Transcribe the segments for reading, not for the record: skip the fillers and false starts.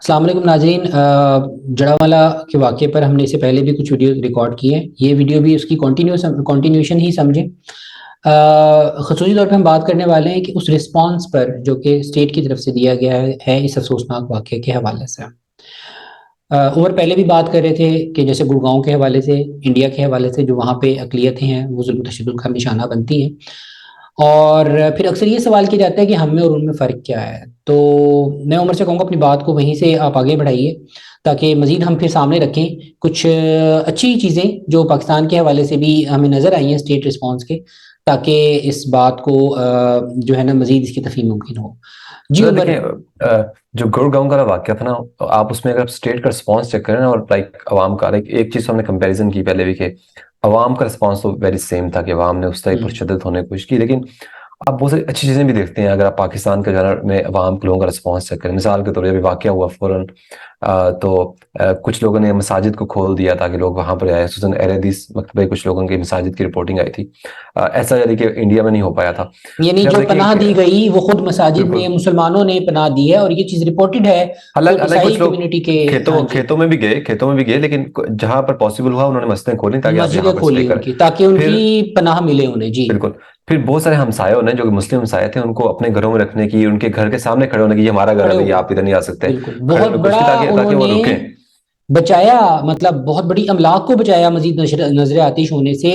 السلام علیکم ناظرین، جڑاوالا کے واقعے پر ہم نے اس سے پہلے بھی کچھ ویڈیو ریکارڈ کی ہیں. یہ ویڈیو بھی اس کی کنٹینیوشن ہی سمجھیں. خصوصی طور پہ ہم بات کرنے والے ہیں کہ اس رسپانس پر جو کہ اسٹیٹ کی طرف سے دیا گیا ہے اس افسوسناک واقعے کے حوالے سے. عمر پہلے بھی بات کر رہے تھے کہ جیسے گڑگاؤں کے حوالے سے، انڈیا کے حوالے سے جو وہاں پہ اقلیتیں ہیں وہ ظلم و تشدد کا نشانہ بنتی ہیں، اور پھر اکثر یہ سوال کیا جاتا ہے کہ ہم میں اور ان میں فرق کیا ہے. تو میں عمر سے کہوں گا اپنی بات کو وہیں سے آپ آگے بڑھائیے تاکہ مزید ہم پھر سامنے رکھیں کچھ اچھی چیزیں جو پاکستان کے حوالے سے بھی ہمیں نظر آئی ہیں اسٹیٹ رسپانس کے، تاکہ اس بات کو جو ہے نا مزید اس کی تفہیم ممکن ہو. جی عمر. دیکھیں، جو گڑگاؤں کا واقعہ تھا نا، آپ اس میں اگر اسٹیٹ کا رسپانس چیک کریں نا، اور لائک عوام کا، ایک چیز ہم نے کمپیریزن کی پہلے بھی کہ عوام کا رسپانس تو ویری سیم تھا کہ عوام نے اس طرح پرشدت ہونے کی کوشش کی، لیکن آپ بہت ساری اچھی چیزیں بھی دیکھتے ہیں. اگر آپ پاکستان کے جانب میں عوام کے لوگوں کا رسپانس چیک کریں، مثال کے طور پر ابھی واقعہ ہوا فوراً تو کچھ لوگوں نے مساجد کو کھول دیا تاکہ لوگ وہاں پر آئے، خصوصاً اہل حدیث مکتبے کچھ لوگوں کی مساجد کی رپورٹنگ آئی تھی. ایسا یعنی کہ انڈیا میں نہیں ہو پایا تھا. یعنی جو پناہ دی گئی وہ خود مساجد میں مسلمانوں نے پناہ دی ہے، اور یہ چیز ریپورٹڈ ہے خود عیسائی کمیونٹی کے. کھیتوں میں بھی گئے لیکن جہاں پر پاسبل ہوا انہوں نے مسجدیں کھولیں تاکہ آپ یہاں مسجدیں پر کھولی اسٹے ان کریں. کی تاکہ ان کی پناہ ملے انہیں. جی بالکل. پھر بہت سارے ہمسایوں نے جو کہ مسلم ہمسائے تھے ان کو اپنے گھروں میں رکھنے کی، ان کے گھر کے سامنے کھڑے ہونے کی، یہ ہمارا گھر ہے بھائی آپ ادھر نہیں آ سکتے، بالکل کھڑے بہت ہونے کی کوشش کی بڑا تاکہ انہوں وہ نے رکیں. بچایا، مطلب بہت بڑی املاک کو بچایا مزید نظر آتش ہونے سے.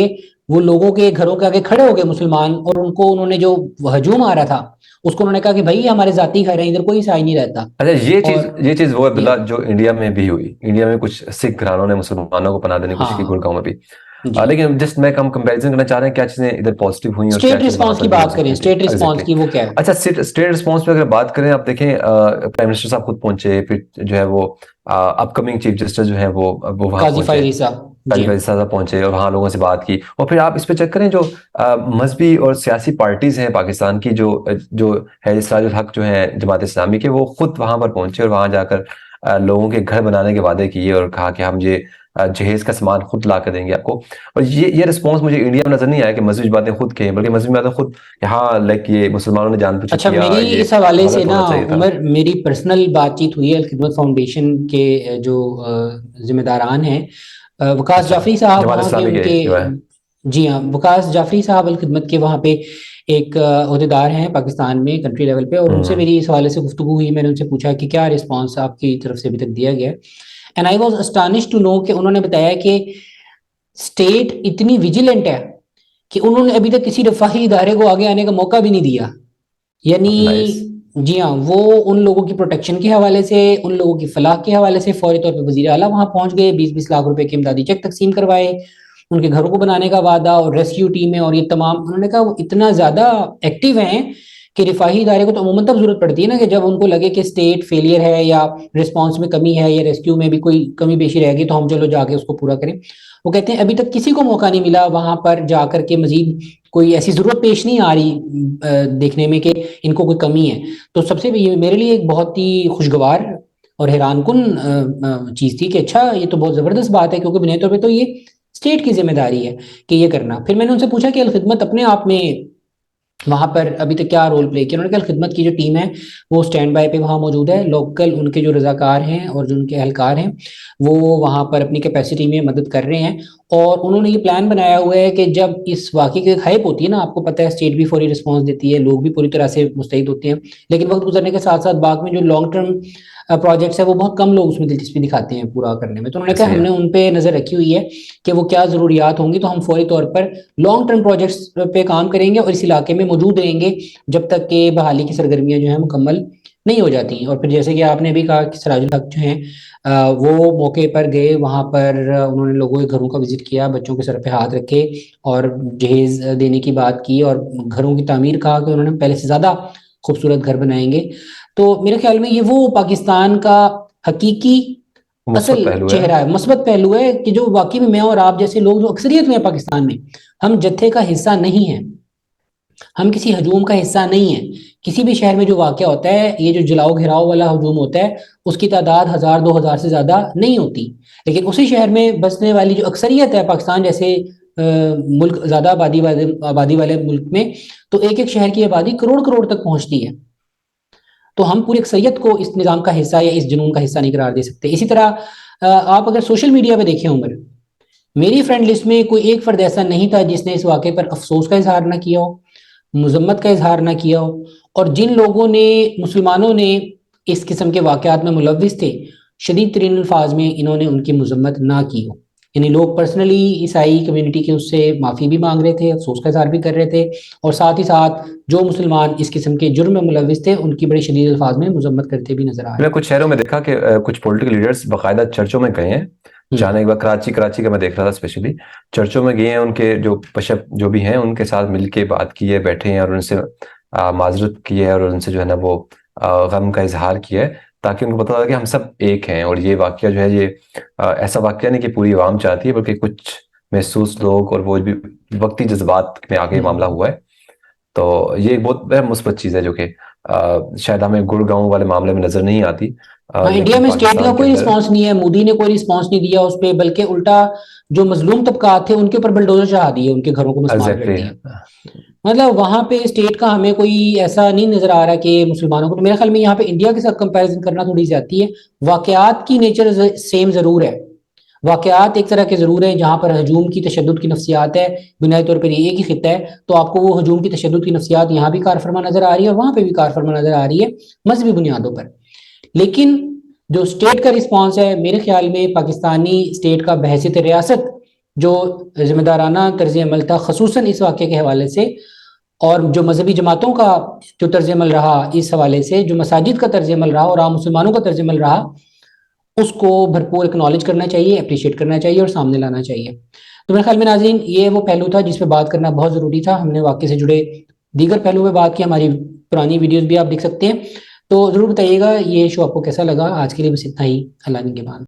وہ لوگوں کے گھروں کے آگے کھڑے ہو گئے مسلمان، اور ان کو انہوں نے جو ہجوم آ رہا تھا اس کو انہوں نے کہا کہ بھائی ہمارے ذاتی گھر ہیں، ادھر کوئی عیسائی نہیں رہتا. اچھا، اور یہ چیز وہ عبداللہ جو انڈیا میں بھی ہوئی. انڈیا میں کچھ سکھ گھرانوں نے مسلمانوں کو پناہ دینے کی کوشش کی، ہاں گڑگاؤں میں بھی. جی. لیکن جسٹ میں ہم کمپیریزن کرنا چاہ رہے ہیں کیا چیزیں ادھر پازیٹیو ہوئی اور کیا اسٹیٹ چیز وہاں رسپانس پر کی نہیں ہو بات کریں، سکتی تھی. State response exactly. کی وہ کیا ہے؟ اچھا، اسٹیٹ رسپانس پہ اگر بات کریں، آپ دیکھیں پرائم منسٹر صاحب خود پہنچے، پھر جو ہے وہ اپ کمنگ چیف جسٹس جو ہیں وہ وہاں قاضی پہنچے، فائز عیسیٰ. قاضی جی فائز صاحب پہنچے اور وہاں لوگوں سے بات کی. اور پھر آپ اس پہ چیک کریں جو مذہبی اور سیاسی پارٹیز ہیں پاکستان کی، جو ہے سراج الحق جو ہیں جماعت اسلامی کے، وہ خود وہاں پر پہنچے اور وہاں جا کر لوگوں کے گھر بنانے کے وعدے کیے اور کہا کہ ہم یہ جہیز کا سامان خود لا کر دیں گے آپ کو. اور یہ رسپانس مجھے انڈیا میں نظر نہیں آیا کہ مذہبی باتیں خود کہیں، بلکہ مذہبی باتیں خود یہاں لائک یہ مسلمانوں نے جان بوجھ کے اچھا، کیا، میری یہ اس حوالے سے غلط نا ہونا چاہیے تھا. عمر، میری پرسنل بات چیت ہوئی ہے الخدمت فاؤنڈیشن کے جو ذمہ داران ہیں، وقاص اچھا، جعفری صاحب جماعت وہاں کے، اسلامی ان کے. جو ہے. جی ہاں، وقاص جعفری صاحب الخدمت کے وہاں پہ ایک عہدیدار ہیں پاکستان میں کنٹری لیول پہ، اور ان سے میری اس حوالے سے گفتگو ہوئی. میں نے ان سے پوچھا کہ کیا رسپانس آپ کی طرف سے ابھی تک دیا گیا ہے، and I was astonish to know کہ انہوں نے بتایا کہ اسٹیٹ اتنی ویجیلنٹ ہے کہ انہوں نے ابھی تک کسی رفاہی ادارے کو آگے آنے کا موقع بھی نہیں دیا. یعنی نائس. جی ہاں، وہ ان لوگوں کی پروٹیکشن کے حوالے سے، ان لوگوں کی فلاح کے حوالے سے فوری طور پہ وزیر اعلیٰ وہاں پہنچ گئے، 20-20 لاکھ روپے کے امدادی چیک تقسیم کروائے، ان کے گھروں کو بنانے کا وعدہ اور ریسکیو ٹیمیں اور یہ تمام. انہوں نے کہا وہ اتنا زیادہ ایکٹیو ہیں کہ رفاہی ادارے کو تو عموماً تب ضرورت پڑتی ہے نا کہ جب ان کو لگے کہ اسٹیٹ فیلئر ہے یا رسپانس میں کمی ہے یا ریسکیو میں بھی کوئی کمی بیشی رہ گئی تو ہم چلو جا کے اس کو پورا کریں. وہ کہتے ہیں ابھی تک کسی کو موقع نہیں ملا وہاں پر جا کر کے، مزید کوئی ایسی ضرورت پیش نہیں آ رہی دیکھنے میں کہ ان کو کوئی کمی ہے. تو سب سے میرے لیے ایک بہت ہی خوشگوار اور حیران کن چیز تھی کہ اچھا یہ تو بہت زبردست بات ہے، کیونکہ بنیادی طور پہ تو یہ اسٹیٹ کی ذمہ داری ہے کہ یہ کرنا. پھر میں نے ان سے پوچھا کہ الخدمت اپنے آپ میں وہاں پر ابھی تک کیا رول پلے کیا. انہوں نے کہا الخدمت کی جو ٹیم ہے وہ اسٹینڈ بائی پہ وہاں موجود ہے، لوکل ان کے جو رضاکار ہیں اور جو ان کے اہلکار ہیں وہ وہاں پر اپنی کیپیسٹی میں مدد کر رہے ہیں. اور انہوں نے یہ پلان بنایا ہوا ہے کہ جب اس واقعے کی ہائپ ہوتی ہے نا، آپ کو پتہ ہے اسٹیٹ بھی فوری رسپانس دیتی ہے، لوگ بھی پوری طرح سے مستعد ہوتے ہیں، لیکن وقت گزرنے کے ساتھ ساتھ بعد میں جو لانگ ٹرم پروجیکٹس ہیں وہ بہت کم لوگ اس میں دلچسپی دکھاتے ہیں پورا کرنے میں. تو انہوں نے کہا ہم نے ان پہ نظر رکھی ہوئی ہے کہ وہ کیا ضروریات ہوں گی، تو ہم فوری طور پر لانگ ٹرم پروجیکٹس پہ کام کریں گے اور اس علاقے میں موجود رہیں گے جب تک کہ بحالی کی سرگرمیاں جو ہیں مکمل نہیں ہو جاتی ہیں. اور پھر جیسے کہ آپ نے بھی کہا کہ سراج الحق جو ہیں وہ موقع پر گئے، وہاں پر انہوں نے لوگوں کے گھروں کا وزٹ کیا، بچوں کے سر پہ ہاتھ رکھے اور جہیز دینے کی بات کی، اور گھروں کی تعمیر کہا کہ انہوں نے پہلے سے زیادہ خوبصورت گھر بنائیں گے. تو میرے خیال میں یہ وہ پاکستان کا حقیقی اصل چہرہ ہے، مثبت پہلو ہے کہ جو واقعی میں میں اور آپ جیسے لوگ جو اکثریت میں پاکستان میں، ہم جتھے کا حصہ نہیں ہیں، ہم کسی ہجوم کا حصہ نہیں ہیں. کسی بھی شہر میں جو واقعہ ہوتا ہے، یہ جو جلاؤ گھیراؤ والا ہجوم ہوتا ہے، اس کی تعداد 1000-2000 سے زیادہ نہیں ہوتی، لیکن اسی شہر میں بسنے والی جو اکثریت ہے پاکستان جیسے ملک، زیادہ آبادی والے ملک میں، تو ایک ایک شہر کی آبادی کروڑ کروڑ تک پہنچتی ہے. تو ہم پوری اکثریت کو اس نظام کا حصہ یا اس جنون کا حصہ نہیں قرار دے سکتے. اسی طرح آپ اگر سوشل میڈیا پہ دیکھیں عمر، میری فرینڈ لسٹ میں کوئی ایک فرد ایسا نہیں تھا جس نے اس واقعے پر افسوس کا اظہار نہ کیا ہو، مذمت کا اظہار نہ کیا ہو. اور جن لوگوں نے، مسلمانوں نے اس قسم کے واقعات میں ملوث تھے، شدید ترین الفاظ میں انہوں نے ان کی مذمت نہ کی ہو. یعنی لوگ پرسنلی عیسائی کمیونٹی کے اس سے معافی بھی مانگ رہے تھے، افسوس کا اظہار بھی کر رہے تھے، اور ساتھ ہی ساتھ جو مسلمان اس قسم کے جرم میں ملوث تھے ان کی بڑے شدید الفاظ میں مذمت کرتے بھی نظر آ رہے میں کچھ شہروں میں دیکھا کہ کچھ پولیٹیکل لیڈرز باقاعدہ چرچوں میں گئے ہیں. جانے کے بعد کراچی کا میں دیکھ رہا تھا اسپیشلی، چرچوں میں گئے ہیں، ان کے جو پشپ جو بھی ہیں ان کے ساتھ مل کے بات کی ہے، بیٹھے ہیں اور ان سے معذرت کی ہے اور ان سے جو ہے نا وہ غم کا اظہار کیا ہے، تاکہ ان کو پتہ لگا کہ ہم سب ایک ہیں. اور یہ واقعہ جو ہے یہ ایسا واقعہ نہیں کہ پوری عوام چاہتی ہے، بلکہ کچھ محسوس لوگ اور وہ بھی وقتی جذبات میں آگے معاملہ ہوا ہے. تو یہ ایک بہت مثبت چیز ہے جو کہ شاید ہمیں گڑگاؤں والے معاملے میں نظر نہیں آتی. انڈیا میں اسٹیٹ کا کوئی رسپانس نہیں ہے، مودی نے کوئی رسپانس نہیں دیا اس پہ، بلکہ الٹا جو مظلوم طبقات تھے ان کے اوپر بلڈوزر چڑھا دیے، ان کے گھروں کو مسمار کر دیا. مطلب وہاں پہ اسٹیٹ کا ہمیں کوئی ایسا نہیں نظر آ رہا کہ مسلمانوں کو، تو میرے خیال میں یہاں پہ انڈیا کے ساتھ کمپیریزن کرنا تھوڑی زیادتی ہے. واقعات کی نیچر سیم ضرور ہے، واقعات ایک طرح کے ضرور ہیں جہاں پر ہجوم کی تشدد کی نفسیات ہے، بنیادی طور پر یہ ایک ہی خطہ ہے، تو آپ کو وہ ہجوم کی تشدد کی نفسیات یہاں بھی کار فرما نظر آ رہی ہے اور وہاں پہ بھی کار فرما نظر آ رہی ہے مذہبی بنیادوں پر. لیکن جو اسٹیٹ کا رسپانس ہے میرے خیال میں پاکستانی اسٹیٹ کا بحیثیت ریاست جو ذمہ دارانہ طرز عمل تھا، خصوصاً اس واقعے کے حوالے سے، اور جو مذہبی جماعتوں کا جو طرز عمل رہا اس حوالے سے، جو مساجد کا طرز عمل رہا اور عام مسلمانوں کا طرز عمل رہا، اس کو بھرپور اکنالج کرنا چاہیے، اپریشیٹ کرنا چاہیے اور سامنے لانا چاہیے. تو میرے خیال میں ناظرین یہ وہ پہلو تھا جس پہ بات کرنا بہت ضروری تھا. ہم نے واقعے سے جڑے دیگر پہلو پہ بات کی، ہماری پرانی ویڈیوز بھی آپ دیکھ سکتے ہیں. تو ضرور بتائیے گا یہ شو آپ کو کیسا لگا. آج کے لیے بس اتنا ہی، اللہ نگہبان.